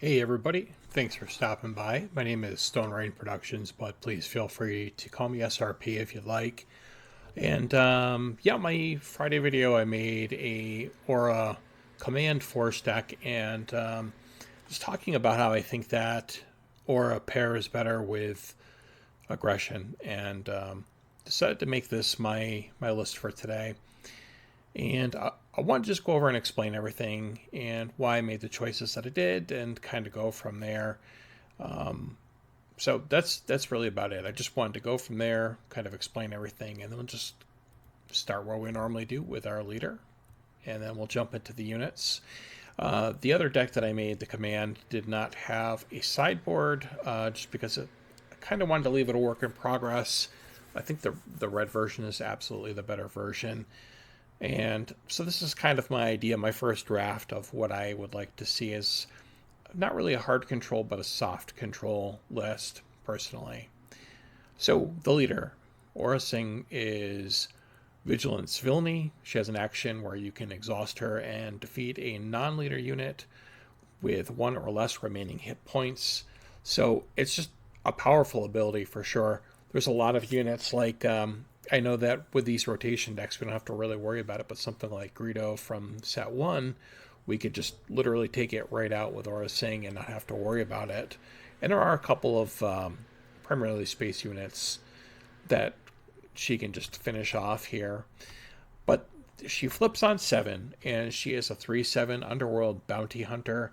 Hey everybody, thanks for stopping by. My name is Stone Rain Productions, but please feel free to call me SRP if you'd like. And yeah, my Friday video I made a Aurra command force deck and just talking about how I think that Aurra pairs better with aggression and decided to make this my list for today. And I want to just go over and explain everything and why I made the choices that I did and kind of go from there. So that's really about it. I just wanted to go from there, kind of explain everything, and then we'll just start where we normally do with our leader, and then we'll jump into the units. The other deck that I made, the command, did not have a sideboard, just because I kind of wanted to leave it a work in progress. I think the red version is absolutely the better version. And so this is kind of my idea, my first draft of what I would like to see as not really a hard control, but a soft control list, personally. So the leader, Aurra Singh, is Vigilance Villainy. She has an action where you can exhaust her and defeat a non-leader unit with one or less remaining hit points. So it's just a powerful ability for sure. There's a lot of units like I know that with these rotation decks we don't have to really worry about it, but something like Greedo from set 1, we could just literally take it right out with Aurra Singh and not have to worry about it. And there are a couple of primarily space units that she can just finish off here. But she flips on 7, and she is a 3/7 Underworld Bounty Hunter,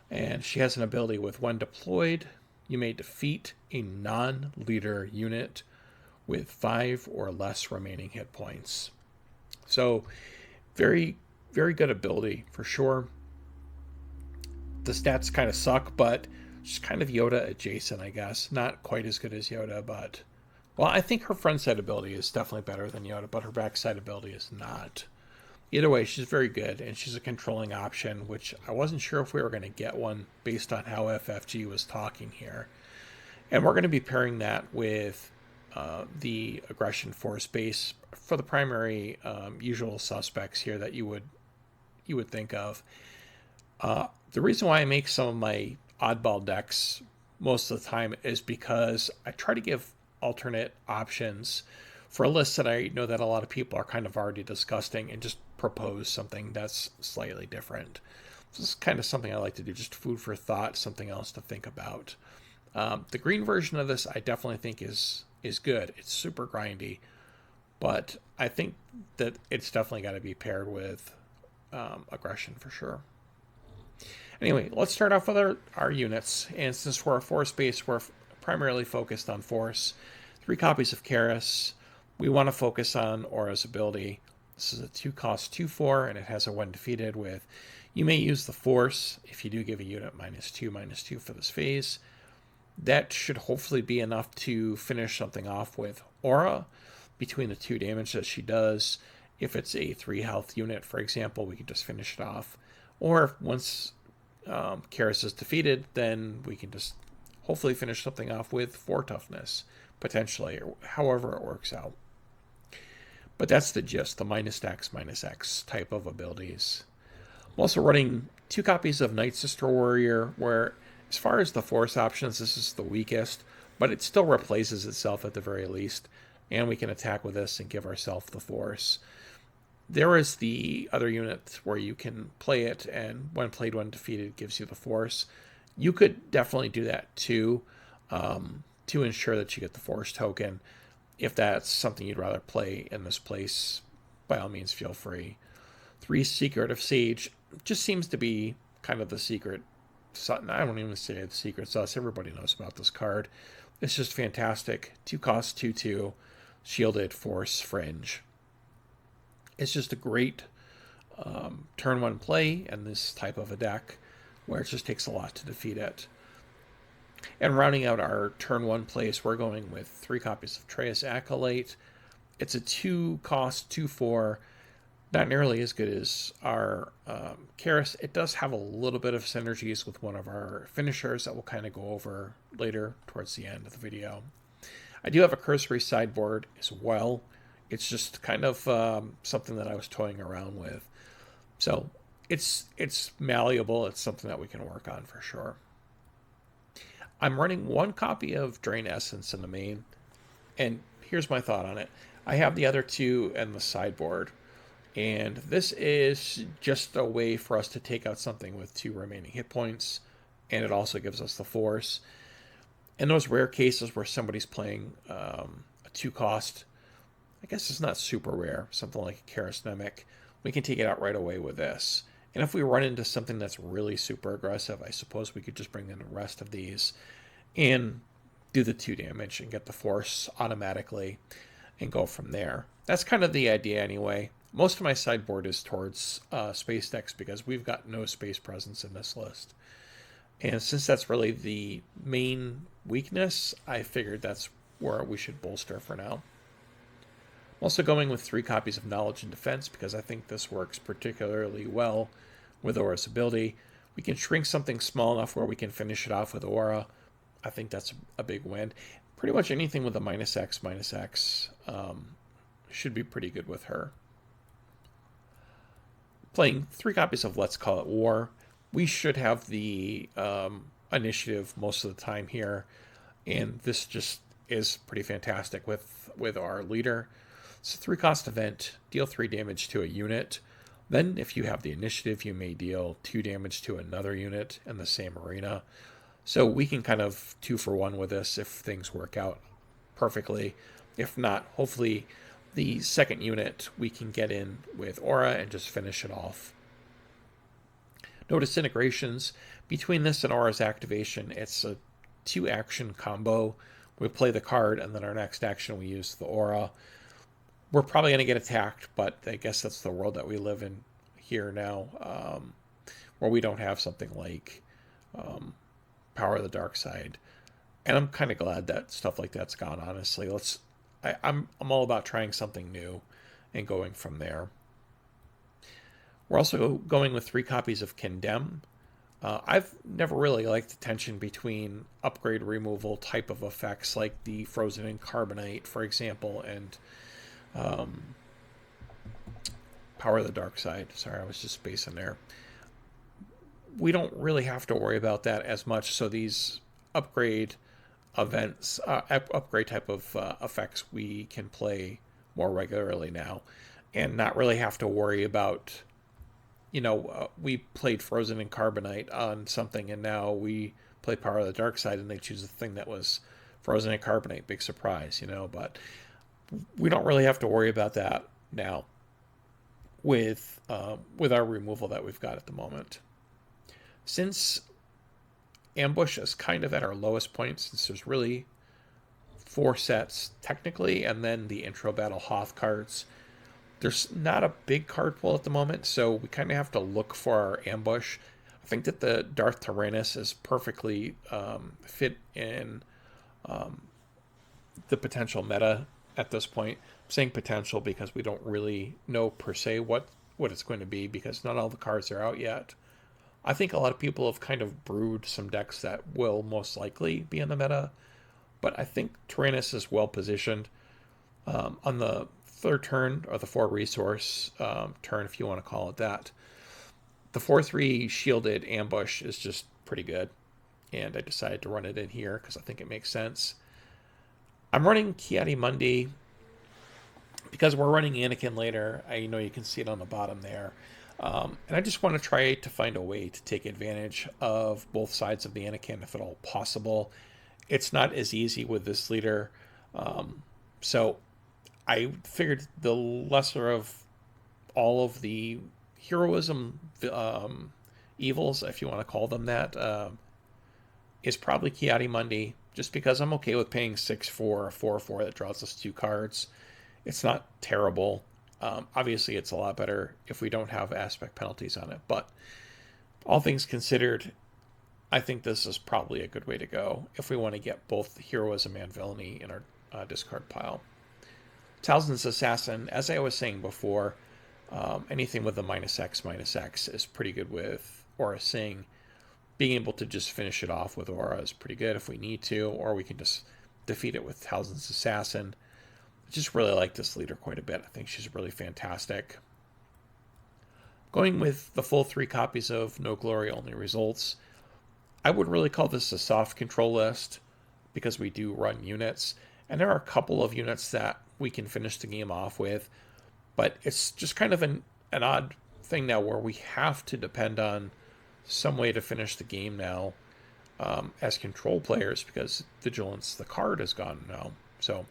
and she has an ability with when deployed, you may defeat a non-leader unit with 5 or less remaining hit points. So, very, very good ability for sure. The stats kind of suck, but she's kind of Yoda adjacent, I guess. Not quite as good as Yoda, but well, I think her front side ability is definitely better than Yoda, but her backside ability is not. Either way, she's very good, and she's a controlling option, which I wasn't sure if we were going to get one based on how FFG was talking here. And we're going to be pairing that with the aggression force base for the primary usual suspects here that you would think of. The reason why I make some of my oddball decks most of the time is because I try to give alternate options for a list that I know that a lot of people are kind of already discussing and just propose something that's slightly different. This is kind of something I like to do, just food for thought, something else to think about. The green version of this I definitely think is good. It's super grindy, but I think that it's definitely got to be paired with aggression for sure. Anyway, let's start off with our units. And since we're a force base, we're primarily focused on force. 3 copies of Karis. We want to focus on Aurra's ability. This is a 2-cost 2/4, and it has a when defeated with you may use the force if you do give a unit -2/-2 for this phase. That should hopefully be enough to finish something off with Aurra between the 2 damage that she does. If it's a 3 health unit, for example, we can just finish it off. Or once Karis is defeated, then we can just hopefully finish something off with 4 toughness, potentially, or however it works out. But that's the gist, the -X type of abilities. I'm also running 2 copies of Nightsister Warrior, where as far as the force options, this is the weakest, but it still replaces itself at the very least, and we can attack with this and give ourselves the force. There is the other unit where you can play it, and when played, when defeated, gives you the force. You could definitely do that too, to ensure that you get the force token. If that's something you'd rather play in this place, by all means, feel free. 3 Secret of Sage just seems to be kind of the secret. I don't even say the secret sauce. Everybody knows about this card. It's just fantastic. 2-cost 2/2, shielded force fringe. It's just a great turn 1 play in this type of a deck where it just takes a lot to defeat it. And rounding out our turn 1 plays, we're going with 3 copies of Treyas Acolyte. It's a 2-cost 2/4, not nearly as good as our Karis. It does have a little bit of synergies with one of our finishers that we'll kind of go over later towards the end of the video. I do have a cursory sideboard as well. It's just kind of something that I was toying around with. So it's malleable. It's something that we can work on for sure. I'm running one copy of Drain Essence in the main, and here's my thought on it. I have the other two in the sideboard, and this is just a way for us to take out something with 2 remaining hit points, and it also gives us the force. In those rare cases where somebody's playing a 2-cost, I guess it's not super rare, something like a Karis, we can take it out right away with this. And if we run into something that's really super aggressive, I suppose we could just bring in the rest of these and do the 2 damage and get the force automatically and go from there. That's kind of the idea anyway. Most of my sideboard is towards space decks because we've got no space presence in this list. And since that's really the main weakness, I figured that's where we should bolster for now. I'm also going with 3 copies of Knowledge and Defense because I think this works particularly well with Aurra's ability. We can shrink something small enough where we can finish it off with Aurra. I think that's a big win. Pretty much anything with a -X should be pretty good with her. Playing 3 copies of Let's Call It War. We should have the initiative most of the time here, and this just is pretty fantastic with our leader. It's a 3-cost event, deal 3 damage to a unit. Then if you have the initiative, you may deal 2 damage to another unit in the same arena. So we can kind of 2-for-1 with this if things work out perfectly. If not, hopefully the second unit we can get in with Aurra and just finish it off. No disintegrations. Between this and Aurra's activation, it's a 2-action combo. We play the card, and then our next action we use the Aurra. We're probably going to get attacked, but I guess that's the world that we live in here now, where we don't have something like Power of the Dark Side. And I'm kind of glad that stuff like that's gone, honestly. I'm all about trying something new and going from there. We're also going with 3 copies of Condemn. I've never really liked the tension between upgrade removal type of effects like the Frozen in Carbonite, for example, and Power of the Dark Side. Sorry, I was just spacing there. We don't really have to worry about that as much, so these upgrade events, upgrade type of effects we can play more regularly now and not really have to worry about, we played Frozen in Carbonite on something and now we play Power of the Dark Side and they choose the thing that was Frozen in Carbonite. Big surprise, but we don't really have to worry about that now with our removal that we've got at the moment. Since Ambush is kind of at our lowest point, since there's really 4 sets technically, and then the intro battle Hoth cards, there's not a big card pool at the moment, so we kind of have to look for our ambush. I think that the Darth Tyrannus is perfectly fit in the potential meta at this point. I'm saying potential because we don't really know per se what it's going to be because not all the cards are out yet. I think a lot of people have kind of brewed some decks that will most likely be in the meta, but I think Tyrannus is well positioned. On the 3rd turn, or the 4 resource turn, if you want to call it that, the 4/3 shielded ambush is just pretty good, and I decided to run it in here because I think it makes sense. I'm running Ki-Adi-Mundi because we're running Anakin later. You can see it on the bottom there. And I just want to try to find a way to take advantage of both sides of the Anakin if at all possible. It's not as easy with this leader. So I figured the lesser of all of the heroism evils, if you want to call them that, is probably Ki-Adi-Mundi, just because I'm okay with paying 6 for a 4/4 that draws us 2 cards. It's not terrible. Obviously, it's a lot better if we don't have aspect penalties on it. But all things considered, I think this is probably a good way to go if we want to get both heroism and villainy in our discard pile. Talzin's Assassin, as I was saying before, anything with a -X is pretty good with Aurra Sing. Being able to just finish it off with Aurra is pretty good if we need to, or we can just defeat it with Talzin's Assassin. I just really like this leader quite a bit. I think she's really fantastic. Going with the full 3 copies of No Glory Only Results, I would really call this a soft control list because we do run units, and there are a couple of units that we can finish the game off with, but it's just kind of an odd thing now where we have to depend on some way to finish the game now as control players because Vigilance, the card, is gone now. So,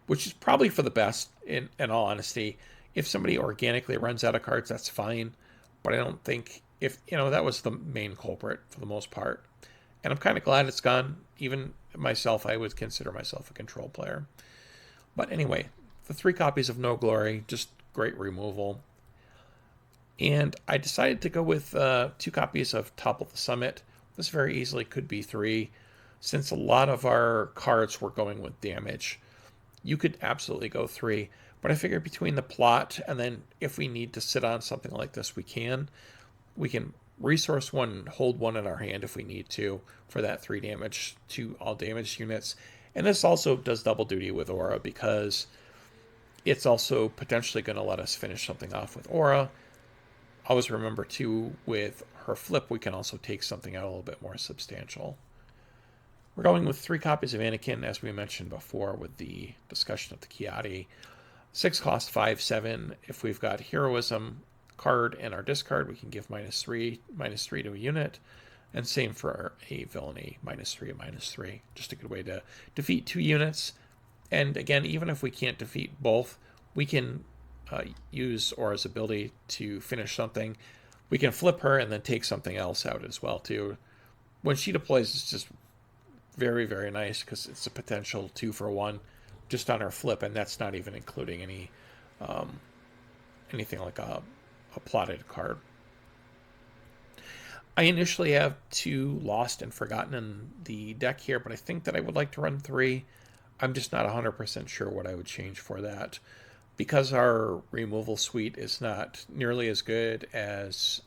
which is probably for the best in all honesty. If somebody organically runs out of cards, that's fine, but I don't think if that was the main culprit for the most part. And I'm kind of glad it's gone. Even myself, I would consider myself a control player. But anyway, the 3 copies of No Glory, just great removal. And I decided to go with 2 copies of Topple the Summit. This very easily could be 3, since a lot of our cards were going with damage. You could absolutely go 3, but I figured between the plot and then if we need to sit on something like this, we can resource 1 and hold 1 in our hand if we need to for that 3 damage to all damaged units. And this also does double duty with Aurra because it's also potentially going to let us finish something off with Aurra. Always remember too, with her flip, we can also take something out a little bit more substantial. We're going with 3 copies of Anakin, as we mentioned before with the discussion of the Kiadi. 6 cost, 5/7. If we've got Heroism card in our discard, we can give -3 to a unit. And same for a Villainy, -3 and -3. Just a good way to defeat 2 units. And again, even if we can't defeat both, we can use Aura's ability to finish something. We can flip her and then take something else out as well too. When she deploys, it's just very, very nice because it's a potential 2 for 1 just on her flip, and that's not even including anything like a plotted card. I initially have 2 Lost and Forgotten in the deck here, but I think that I would like to run 3. I'm just not 100% sure what I would change for that. Because our removal suite is not nearly as good as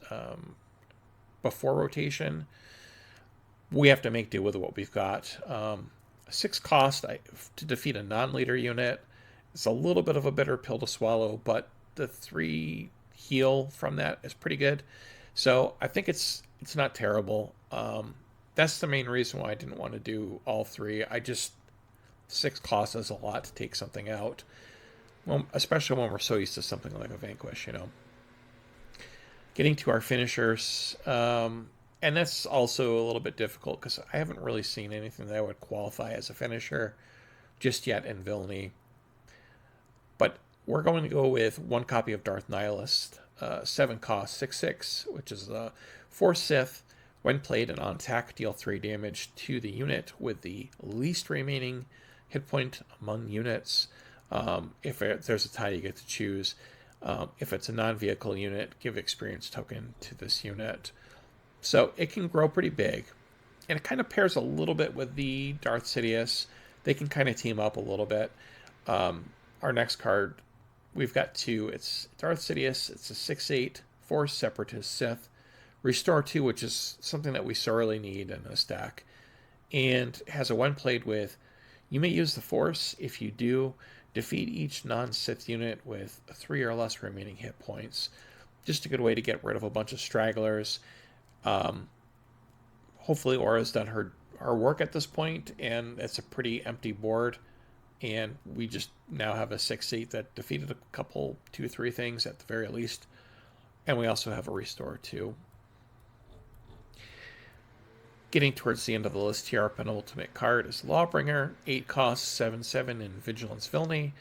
before rotation, we have to make do with what we've got. 6 cost to defeat a non-leader unit. It's a little bit of a bitter pill to swallow, but the 3 heal from that is pretty good. So I think it's not terrible. That's the main reason why I didn't want to do all 3. 6 cost is a lot to take something out. Well, especially when we're so used to something like a Vanquish, Getting to our finishers, and that's also a little bit difficult because I haven't really seen anything that would qualify as a finisher just yet in Villainy. But we're going to go with 1 copy of Darth Nihilist, 7 cost, 6/6, which is a 4 Sith. When played and on attack, deal 3 damage to the unit with the least remaining hit point among units. If there's a tie, you get to choose. If it's a non-vehicle unit, give experience token to this unit. So it can grow pretty big. And it kind of pairs a little bit with the Darth Sidious. They can kind of team up a little bit. Our next card, we've got 2. It's Darth Sidious. It's a 6/8, 4 Separatist Sith. Restore 2, which is something that we sorely need in this deck. And has a when played with, you may use the Force. If you do, defeat each non-Sith unit with 3 or less remaining hit points. Just a good way to get rid of a bunch of stragglers. Hopefully Aura's done her work at this point, and it's a pretty empty board. And we just now have a 6/8 that defeated a couple, 2 or 3 things at the very least. And we also have a Restore 2. Getting towards the end of the list here, our penultimate card is Lawbringer, 8 costs, 7/7 in Vigilance Villainy.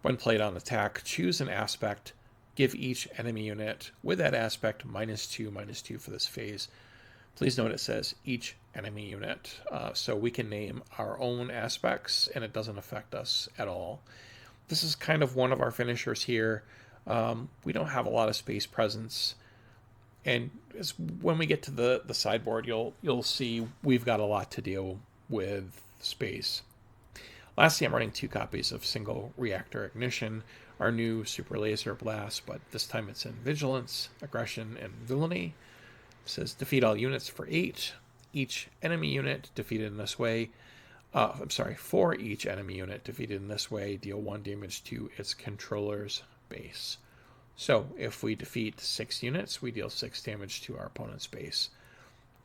When played on attack, choose an aspect, give each enemy unit with that aspect -2/-2 for this phase. Please note it says each enemy unit, so we can name our own aspects and it doesn't affect us at all. This is kind of one of our finishers here. We don't have a lot of space presence. And when we get to the sideboard, you'll see we've got a lot to deal with space. Lastly, I'm running 2 copies of Single Reactor Ignition, our new Super Laser Blast, but this time it's in Vigilance, Aggression, and Villainy. It says defeat all units for 8. Each enemy unit defeated in this way, for each enemy unit defeated in this way, deal 1 damage to its controller's base. So if we defeat 6 units, we deal 6 damage to our opponent's base.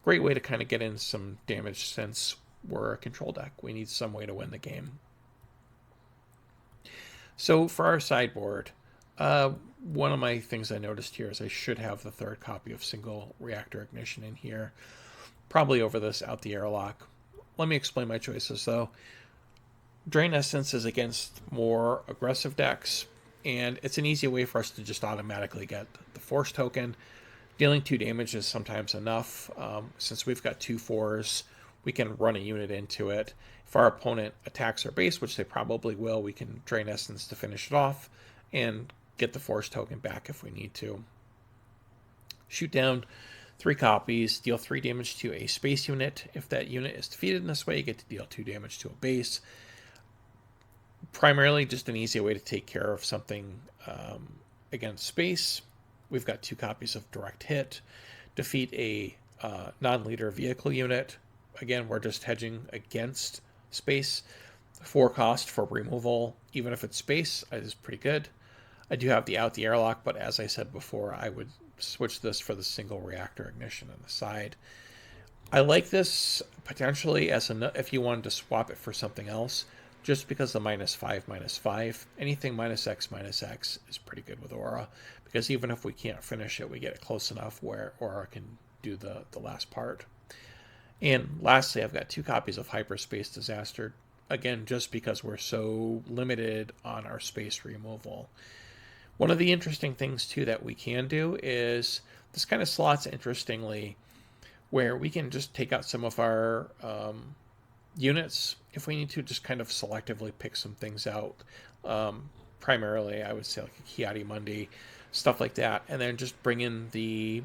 great way to kind of get in some damage since we're a control deck. We need some way to win the game. So for our sideboard, one of my things I noticed here is I should have the third copy of Single Reactor Ignition in here, probably over this Out the Airlock. Let me explain my choices though. Drain Essence is against more aggressive decks, and it's an easy way for us to just automatically get the Force token. Dealing 2 damage is sometimes enough. Since we've got 2 4s, we can run a unit into it. If our opponent attacks our base, which they probably will, we can Drain Essence to finish it off and get the Force token back if we need to. Shoot down 3 copies, deal 3 damage to a space unit. If that unit is defeated in this way, you get to deal 2 damage to a base. Primarily just an easy way to take care of something against space. We've got 2 copies of Direct Hit. Defeat a non-leader vehicle unit. Again, we're just hedging against space. 4 cost for removal, even if it's space, is pretty good. I do have the Out the Airlock, but as I said before, I would switch this for the Single Reactor Ignition on the side. I like this potentially as if you wanted to swap it for something else, just because the -5/-5, anything -X/-X is pretty good with Aurra, because even if we can't finish it, we get it close enough where Aurra can do the last part. And lastly, I've got 2 copies of Hyperspace Disaster, again, just because we're so limited on our space removal. One of the interesting things, too, that we can do is this kind of slots interestingly where we can just take out some of our units if we need to, just kind of selectively pick some things out. Primarily, I would say like a Kiadi Mundi, stuff like that, and then just bring in the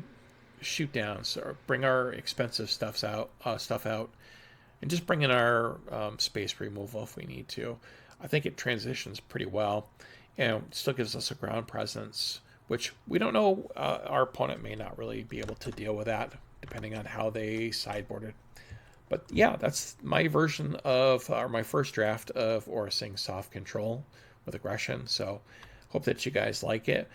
shoot downs or bring our expensive stuff out, and just bring in our space removal if we need to. I think it transitions pretty well, and it still gives us a ground presence, which we don't know. Our opponent may not really be able to deal with that, depending on how they sideboarded. But yeah, that's my version of, or my first draft of Aurra Sing's Soft Control with Aggression. So hope that you guys like it.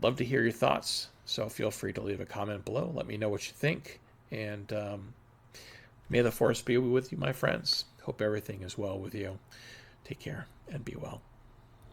Love to hear your thoughts. So feel free to leave a comment below. Let me know what you think. And may the Force be with you, my friends. Hope everything is well with you. Take care and be well.